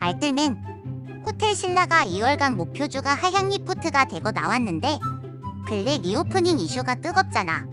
알뜰맨, 호텔 신라가 2월간 목표주가 하향 리포트가 되고 나왔는데 근래 리오프닝 이슈가 뜨겁잖아.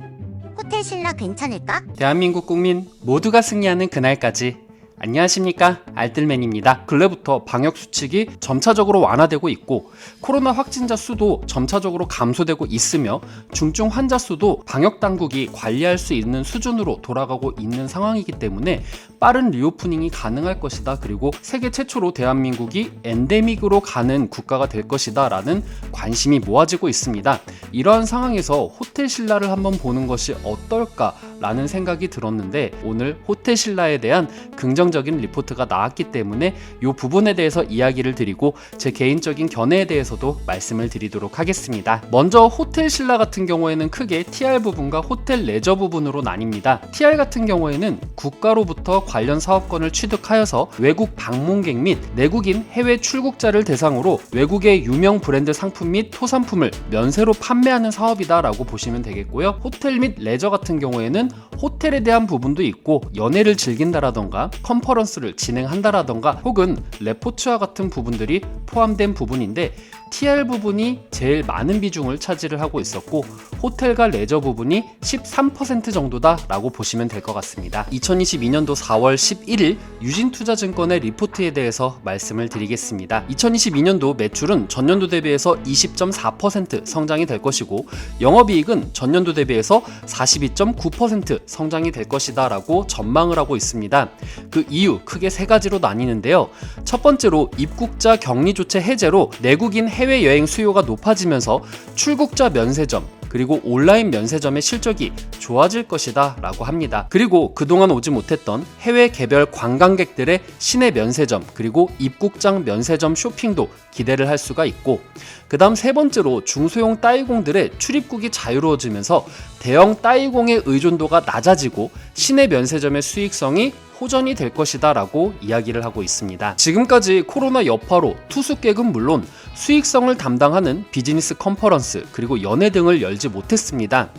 호텔 신라 괜찮을까? 대한민국 국민 모두가 승리하는 그날까지. 안녕하십니까, 알뜰맨입니다. 근래부터 방역수칙이 점차적으로 완화되고 있고 코로나 확진자 수도 점차적으로 감소되고 있으며 중증 환자 수도 방역당국이 관리할 수 있는 수준으로 돌아가고 있는 상황이기 때문에 빠른 리오프닝이 가능할 것이다. 그리고 세계 최초로 대한민국이 엔데믹으로 가는 국가가 될 것이다 라는 관심이 모아지고 있습니다. 이러한 상황에서 호텔 신라를 한번 보는 것이 어떨까 라는 생각이 들었는데, 오늘 호텔 신라에 대한 긍정적인 리포트가 나왔기 때문에 이 부분에 대해서 이야기를 드리고 제 개인적인 견해에 대해서도 말씀을 드리도록 하겠습니다. 먼저 호텔 신라 같은 경우에는 크게 TR 부분과 호텔 레저 부분으로 나뉩니다. TR 같은 경우에는 국가로부터 관련 사업권을 취득하여서 외국 방문객 및 내국인 해외 출국자를 대상으로 외국의 유명 브랜드 상품 및 토산품을 면세로 판매하는 사업이다 라고 보시면 되겠고요. 호텔 및 레저 같은 경우에는 호텔에 대한 부분도 있고 연애를 즐긴다라던가 컨퍼런스를 진행한다라던가 혹은 레포츠와 같은 부분들이 포함된 부분인데, TR 부분이 제일 많은 비중을 차지를 하고 있었고 호텔과 레저 부분이 13% 정도다 라고 보시면 될 것 같습니다. 2022년도 4월 11일 유진투자증권의 리포트에 대해서 말씀을 드리겠습니다. 2022년도 매출은 전년도 대비해서 20.4% 성장이 될 것이고 영업이익은 전년도 대비해서 42.9% 성장이 될 것이다 라고 전망을 하고 있습니다. 그 이유 크게 세 가지로 나뉘는데요. 첫 번째로 입국자 격리 조치 해제로 내국인 해외여행 수요가 높아지면서 출국자 면세점 그리고 온라인 면세점의 실적이 좋아질 것이다 라고 합니다. 그리고 그동안 오지 못했던 해외 개별 관광객들의 시내 면세점 그리고 입국장 면세점 쇼핑도 기대를 할 수가 있고, 그 다음 세 번째로 중소형 따이공들의 출입국이 자유로워지면서 대형 따이공의 의존도가 낮아지고 시내 면세점의 수익성이 호전이 될 것이다 라고 이야기를 하고 있습니다. 지금까지 코로나 여파로 투숙객은 물론 수익성을 담당하는 비즈니스 컨퍼런스 그리고 연회 등을 열지 못했습니다.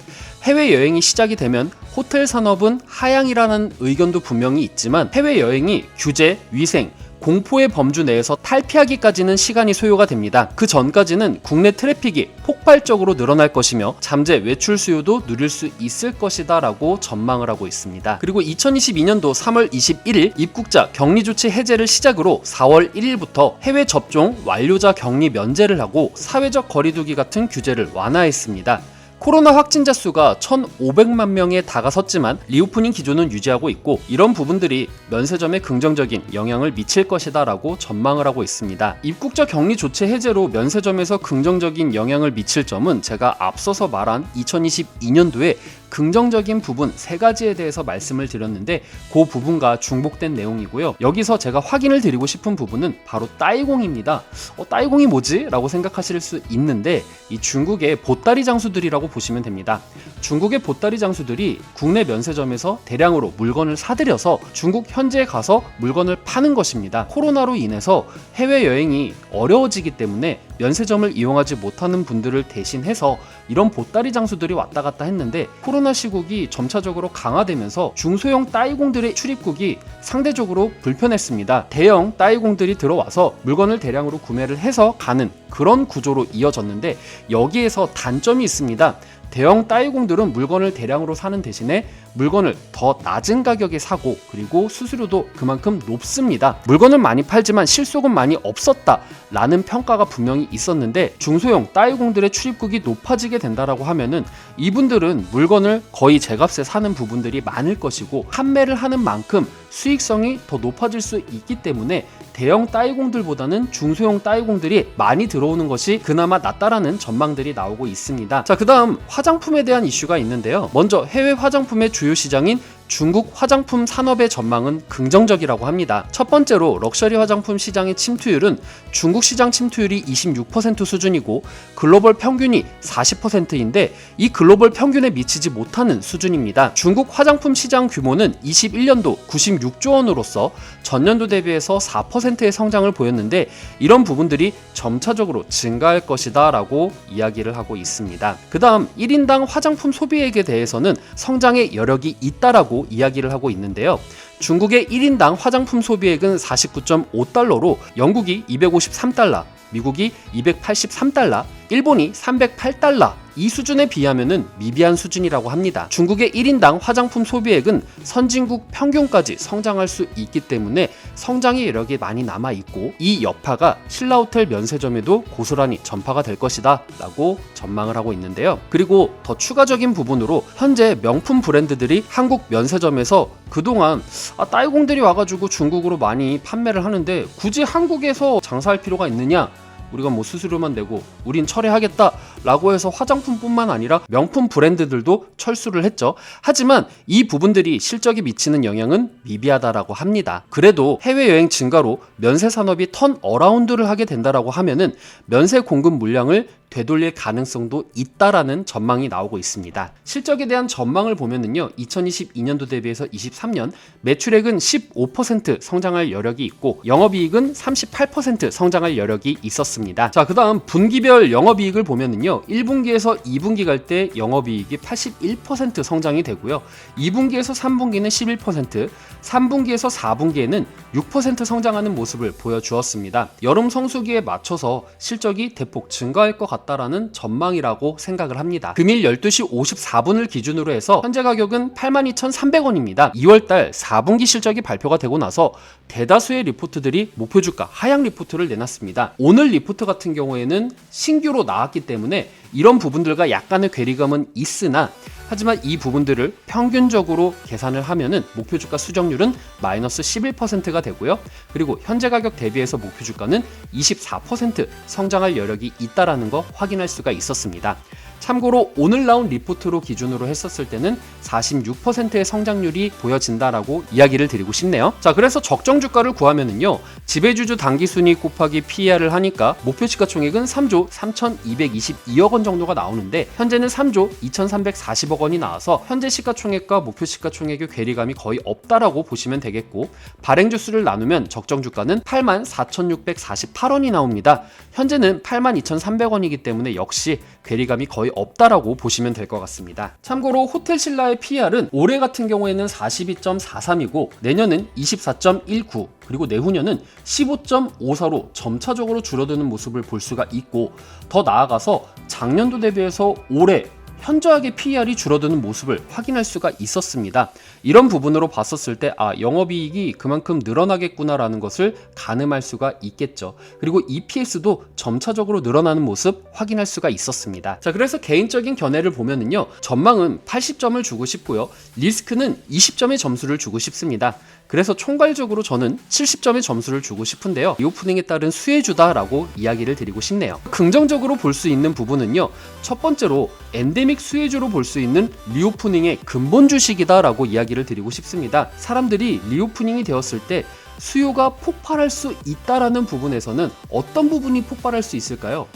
해외여행이 시작이 되면 호텔 산업은 하향이라는 의견도 분명히 있지만 해외여행이 규제, 위생, 공포의 범주 내에서 탈피하기까지는 시간이 소요가 됩니다. 그 전까지는 국내 트래픽이 폭발적으로 늘어날 것이며 잠재 외출 수요도 누릴 수 있을 것이다 라고 전망을 하고 있습니다. 그리고 2022년도 3월 21일 입국자 격리 조치 해제를 시작으로 4월 1일부터 해외 접종 완료자 격리 면제를 하고 사회적 거리두기 같은 규제를 완화했습니다. 코로나 확진자 수가 1,500만 명에 다가섰지만 리오프닝 기조는 유지하고 있고 이런 부분들이 면세점에 긍정적인 영향을 미칠 것이다 라고 전망을 하고 있습니다. 입국자 격리 조치 해제로 면세점에서 긍정적인 영향을 미칠 점은 제가 앞서서 말한 2022년도에 긍정적인 부분 세 가지에 대해서 말씀을 드렸는데 그 부분과 중복된 내용이고요. 여기서 제가 확인을 드리고 싶은 부분은 바로 따이공입니다. 따이공이 뭐지? 라고 생각하실 수 있는데 이 중국의 보따리 장수들이라고 보시면 됩니다. 중국의 보따리 장수들이 국내 면세점에서 대량으로 물건을 사들여서 중국 현지에 가서 물건을 파는 것입니다. 코로나로 인해서 해외여행이 어려워지기 때문에 면세점을 이용하지 못하는 분들을 대신해서 이런 보따리 장수들이 왔다 갔다 했는데 코로나 시국이 점차적으로 강화되면서 중소형 따이공들의 출입국이 상대적으로 불편했습니다. 대형 따이공들이 들어와서 물건을 대량으로 구매를 해서 가는 그런 구조로 이어졌는데 여기에서 단점이 있습니다. 대형 따이공들은 물건을 대량으로 사는 대신에 물건을 더 낮은 가격에 사고 그리고 수수료도 그만큼 높습니다. 물건은 많이 팔지만 실속은 많이 없었다 라는 평가가 분명히 있었는데 중소형 따이공들의 출입국이 높아지게 된다라고 하면은 이분들은 물건을 거의 제값에 사는 부분들이 많을 것이고 판매를 하는 만큼 수익성이 더 높아질 수 있기 때문에 대형 따이공들보다는 중소형 따이공들이 많이 들어오는 것이 그나마 낫다라는 전망들이 나오고 있습니다. 자, 그 다음 화장품에 대한 이슈가 있는데요. 먼저 해외 화장품의 주요 시장인 중국 화장품 산업의 전망은 긍정적이라고 합니다. 첫 번째로 럭셔리 화장품 시장의 침투율은 중국 시장 침투율이 26% 수준이고 글로벌 평균이 40%인데 이 글로벌 평균에 미치지 못하는 수준입니다. 중국 화장품 시장 규모는 21년도 96조 원으로서 전년도 대비해서 4%의 성장을 보였는데 이런 부분들이 점차적으로 증가할 것이다 라고 이야기를 하고 있습니다. 그 다음 1인당 화장품 소비액에 대해서는 성장의 여력이 있다라고 이야기를 하고 있는데요. 중국의 1인당 화장품 소비액은 49.5달러로 영국이 253달러, 미국이 283달러, 일본이 308달러, 이 수준에 비하면은 미비한 수준이라고 합니다. 중국의 1인당 화장품 소비액은 선진국 평균까지 성장할 수 있기 때문에 성장의 여력이 많이 남아있고 이 여파가 신라호텔 면세점에도 고스란히 전파가 될 것이다 라고 전망을 하고 있는데요. 그리고 더 추가적인 부분으로 현재 명품 브랜드들이 한국 면세점에서 그동안 따이공들이 와가지고 중국으로 많이 판매를 하는데 굳이 한국에서 장사할 필요가 있느냐? 우리가 뭐 수수료만 내고 우린 철회하겠다 라고 해서 화장품뿐만 아니라 명품 브랜드들도 철수를 했죠. 하지만 이 부분들이 실적에 미치는 영향은 미비하다라고 합니다. 그래도 해외여행 증가로 면세 산업이 턴 어라운드를 하게 된다라고 하면은 면세 공급 물량을 되돌릴 가능성도 있다라는 전망이 나오고 있습니다. 실적에 대한 전망을 보면은요, 2022년도 대비해서 23년 매출액은 15% 성장할 여력이 있고 영업이익은 38% 성장할 여력이 있었습니다. 자, 그다음 분기별 영업이익을 보면은요, 1분기에서 2분기 갈 때 영업이익이 81% 성장이 되고요, 2분기에서 3분기는 11%, 3분기에서 4분기에는 6% 성장하는 모습을 보여주었습니다. 여름 성수기에 맞춰서 실적이 대폭 증가할 것 같다라는 전망이라고 생각을 합니다. 금일 12시 54분을 기준으로 해서 현재 가격은 82,300원입니다. 2월달 4분기 실적이 발표가 되고 나서 대다수의 리포트들이 목표 주가 하향 리포트를 내놨습니다. 오늘 리포트 같은 경우에는 신규로 나왔기 때문에 이런 부분들과 약간의 괴리감은 있으나 하지만 이 부분들을 평균적으로 계산을 하면은 목표 주가 수정률은 마이너스 11%가 되고요. 그리고 현재 가격 대비해서 목표 주가는 24% 성장할 여력이 있다라는 거 확인할 수가 있었습니다. 참고로 오늘 나온 리포트로 기준으로 했었을 때는 46%의 성장률이 보여진다라고 이야기를 드리고 싶네요. 자, 그래서 적정 주가를 구하면은요, 지배주주 당기순이익 곱하기 PER을 하니까 목표 시가총액은 3조 3,222억 원 정도가 나오는데 현재는 3조 2,340억 원이 나와서 현재 시가총액과 목표 시가총액의 괴리감이 거의 없다라고 보시면 되겠고, 발행주수를 나누면 적정 주가는 84,648원이 나옵니다. 현재는 82,300원이기 때문에 역시 괴리감이 거의 없다라고 보시면 될 것 같습니다. 참고로 호텔신라의 PER은 올해 같은 경우에는 42.43이고 내년은 24.19, 그리고 내후년은 15.54로 점차적으로 줄어드는 모습을 볼 수가 있고, 더 나아가서 작년도 대비해서 올해 현저하게 PER이 줄어드는 모습을 확인할 수가 있었습니다. 이런 부분으로 봤었을 때 영업이익이 그만큼 늘어나겠구나라는 것을 가늠할 수가 있겠죠. 그리고 EPS도 점차적으로 늘어나는 모습 확인할 수가 있었습니다. 자, 그래서 개인적인 견해를 보면은요, 전망은 80점을 주고 싶고요, 리스크는 20점의 점수를 주고 싶습니다. 그래서 총괄적으로 저는 70점의 점수를 주고 싶은데요, 리오프닝에 따른 수혜주다라고 이야기를 드리고 싶네요. 긍정적으로 볼 수 있는 부분은요, 첫 번째로 엔데믹 수혜주로 볼 수 있는 리오프닝의 근본 주식이다라고 이야기를 드리고 싶습니다. 사람들이 리오프닝이 되었을 때 수요가 폭발할 수 있다라는 부분에서는 어떤 부분이 폭발할 수 있을까요?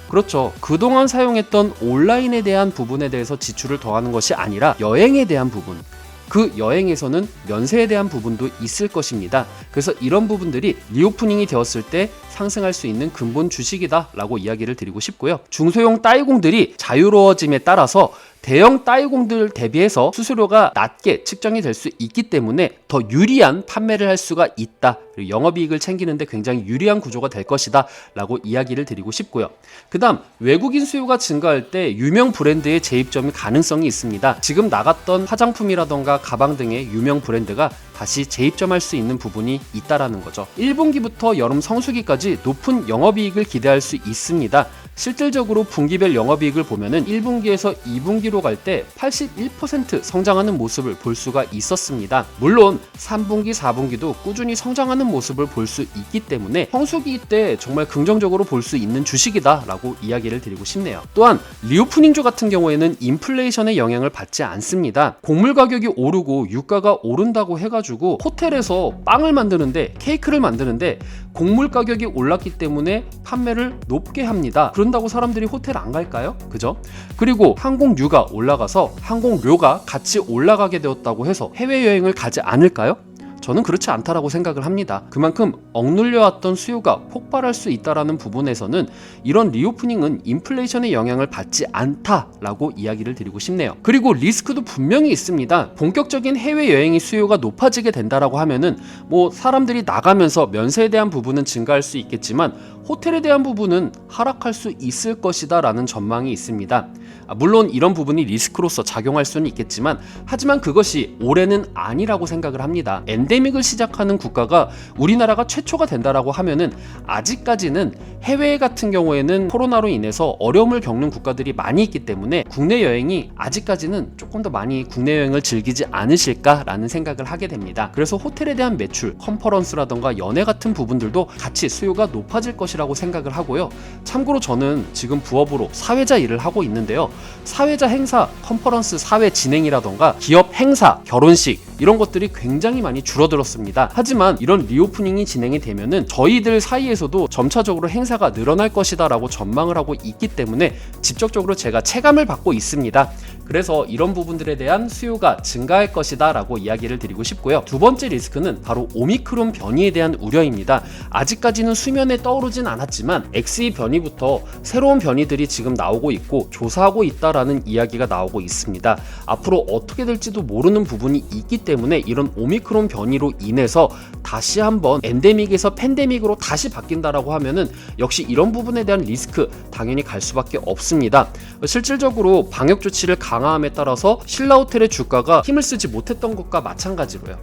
그렇죠. 그동안 사용했던 온라인에 대한 부분에 대해서 지출을 더하는 것이 아니라 여행에 대한 부분, 그 여행에서는 면세에 대한 부분도 있을 것입니다. 그래서 이런 부분들이 리오프닝이 되었을 때 상승할 수 있는 근본 주식이다 라고 이야기를 드리고 싶고요. 중소형 따이공들이 자유로워짐에 따라서 대형 따이공들 대비해서 수수료가 낮게 측정이 될 수 있기 때문에 더 유리한 판매를 할 수가 있다. 그리고 영업이익을 챙기는데 굉장히 유리한 구조가 될 것이다 라고 이야기를 드리고 싶고요. 그 다음 외국인 수요가 증가할 때 유명 브랜드의 재입점이 가능성이 있습니다. 지금 나갔던 화장품이라던가 가방 등의 유명 브랜드가 다시 재입점할 수 있는 부분이 있다라는 거죠. 1분기부터 여름 성수기까지 높은 영업이익을 기대할 수 있습니다. 실질적으로 분기별 영업이익을 보면은 1분기에서 2분기로 갈 때 81% 성장하는 모습을 볼 수가 있었습니다. 물론 3분기, 4분기도 꾸준히 성장하는 모습을 볼 수 있기 때문에 성수기 때 정말 긍정적으로 볼 수 있는 주식이다 라고 이야기를 드리고 싶네요. 또한 리오프닝주 같은 경우에는 인플레이션의 영향을 받지 않습니다. 곡물 가격이 오르고 유가가 오른다고 해가지고 호텔에서 빵을 만드는데, 케이크를 만드는데 곡물 가격이 올랐기 때문에 판매를 높게 합니다. 그런다고 사람들이 호텔 안 갈까요? 그죠? 그리고 항공유가 올라가서 항공료가 같이 올라가게 되었다고 해서 해외여행을 가지 않을까요? 저는 그렇지 않다라고 생각을 합니다. 그만큼 억눌려왔던 수요가 폭발할 수 있다라는 부분에서는 이런 리오프닝은 인플레이션의 영향을 받지 않다라고 이야기를 드리고 싶네요. 그리고 리스크도 분명히 있습니다. 본격적인 해외여행이 수요가 높아지게 된다라고 하면은 사람들이 나가면서 면세에 대한 부분은 증가할 수 있겠지만 호텔에 대한 부분은 하락할 수 있을 것이다 라는 전망이 있습니다. 물론 이런 부분이 리스크로서 작용할 수는 있겠지만 하지만 그것이 올해는 아니라고 생각을 합니다. 엔데믹을 시작하는 국가가 우리나라가 최초가 된다라고 하면은 아직까지는 해외 같은 경우에는 코로나로 인해서 어려움을 겪는 국가들이 많이 있기 때문에 국내 여행이 아직까지는 조금 더 많이 국내 여행을 즐기지 않으실까라는 생각을 하게 됩니다. 그래서 호텔에 대한 매출, 컨퍼런스라던가 연회 같은 부분들도 같이 수요가 높아질 것이라고 생각을 하고요. 참고로 저는 지금 부업으로 사회자 일을 하고 있는데요. 사회자 행사, 컨퍼런스 사회 진행이라던가 기업 행사, 결혼식 이런 것들이 굉장히 많이 줄어들었습니다. 하지만 이런 리오프닝이 진행이 되면은 저희들 사이에서도 점차적으로 행사가 늘어날 것이다 라고 전망을 하고 있기 때문에 직접적으로 제가 체감을 받고 있습니다. 그래서 이런 부분들에 대한 수요가 증가할 것이다 라고 이야기를 드리고 싶고요. 두 번째 리스크는 바로 오미크론 변이에 대한 우려입니다. 아직까지는 수면에 떠오르진 않았지만 XE 변이부터 새로운 변이들이 지금 나오고 있고 조사하고 있다라는 이야기가 나오고 있습니다. 앞으로 어떻게 될지도 모르는 부분이 있기 때문에 이런 오미크론 변이로 인해서 다시 한번 엔데믹에서 팬데믹으로 다시 바뀐다라고 하면은 역시 이런 부분에 대한 리스크 당연히 갈 수밖에 없습니다. 실질적으로 방역 조치를 강화함에 따라서 신라호텔의 주가가 힘을 쓰지 못했던 것과 마찬가지로요.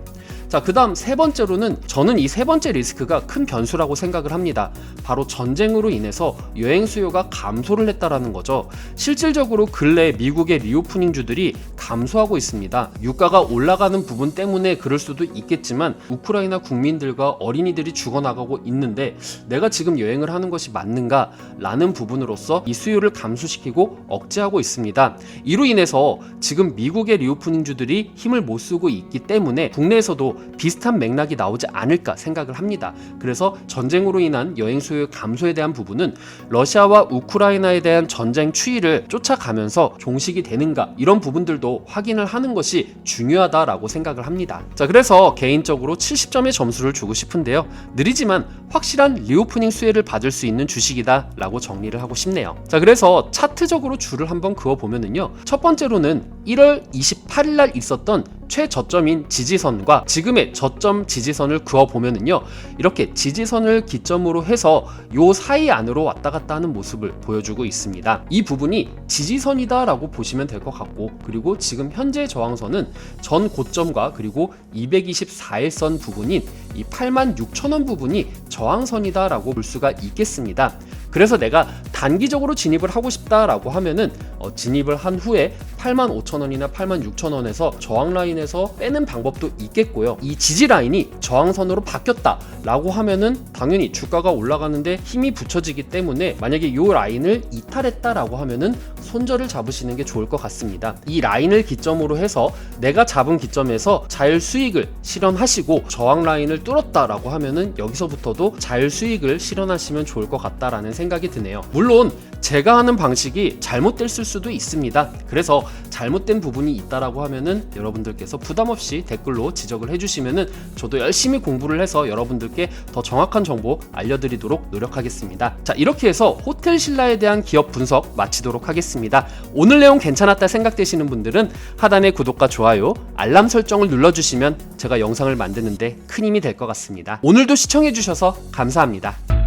자, 그 다음 세 번째로는 저는 이 세 번째 리스크가 큰 변수라고 생각을 합니다. 바로 전쟁으로 인해서 여행 수요가 감소를 했다라는 거죠. 실질적으로 근래 미국의 리오프닝주들이 감소하고 있습니다. 유가가 올라가는 부분 때문에 그럴 수도 있겠지만 우크라이나 국민들과 어린이들이 죽어나가고 있는데 내가 지금 여행을 하는 것이 맞는가? 라는 부분으로서 이 수요를 감소시키고 억제하고 있습니다. 이로 인해서 지금 미국의 리오프닝주들이 힘을 못 쓰고 있기 때문에 국내에서도 비슷한 맥락이 나오지 않을까 생각을 합니다. 그래서 전쟁으로 인한 여행 수요 감소에 대한 부분은 러시아와 우크라이나에 대한 전쟁 추이를 쫓아가면서 종식이 되는가 이런 부분들도 확인을 하는 것이 중요하다라고 생각을 합니다. 자, 그래서 개인적으로 70점의 점수를 주고 싶은데요. 느리지만 확실한 리오프닝 수혜를 받을 수 있는 주식이다 라고 정리를 하고 싶네요. 자, 그래서 차트적으로 줄을 한번 그어보면은요, 첫 번째로는 1월 28일 날 있었던 최저점인 지지선과 지금의 저점 지지선을 그어보면은요, 이렇게 지지선을 기점으로 해서 요 사이 안으로 왔다 갔다 하는 모습을 보여주고 있습니다. 이 부분이 지지선이다 라고 보시면 될 것 같고, 그리고 지금 현재 저항선은 전 고점과 그리고 224일선 부분인 이 86,000원 부분이 저항선이다 라고 볼 수가 있겠습니다. 그래서 내가 단기적으로 진입을 하고 싶다라고 하면은 진입을 한 후에 85,000원이나 86,000원에서 저항 라인에서 빼는 방법도 있겠고요. 이 지지 라인이 저항선으로 바뀌었다라고 하면은 당연히 주가가 올라가는데 힘이 붙여지기 때문에 만약에 이 라인을 이탈했다라고 하면은 손절을 잡으시는 게 좋을 것 같습니다. 이 라인을 기점으로 해서 내가 잡은 기점에서 자율 수익을 실현하시고 저항 라인을 뚫었다라고 하면은 여기서부터도 자율 수익을 실현하시면 좋을 것 같다라는 생각이 드네요. 물론 제가 하는 방식이 잘못됐을 수도 있습니다. 그래서 잘못된 부분이 있다라고 하면은 여러분들께서 부담 없이 댓글로 지적을 해주시면은 저도 열심히 공부를 해서 여러분들께 더 정확한 정보 알려드리도록 노력하겠습니다. 자, 이렇게 해서 호텔 신라에 대한 기업 분석 마치도록 하겠습니다. 오늘 내용 괜찮았다 생각되시는 분들은 하단의 구독과 좋아요, 알람 설정을 눌러주시면 제가 영상을 만드는데 큰 힘이 될 것 같습니다. 오늘도 시청해주셔서 감사합니다.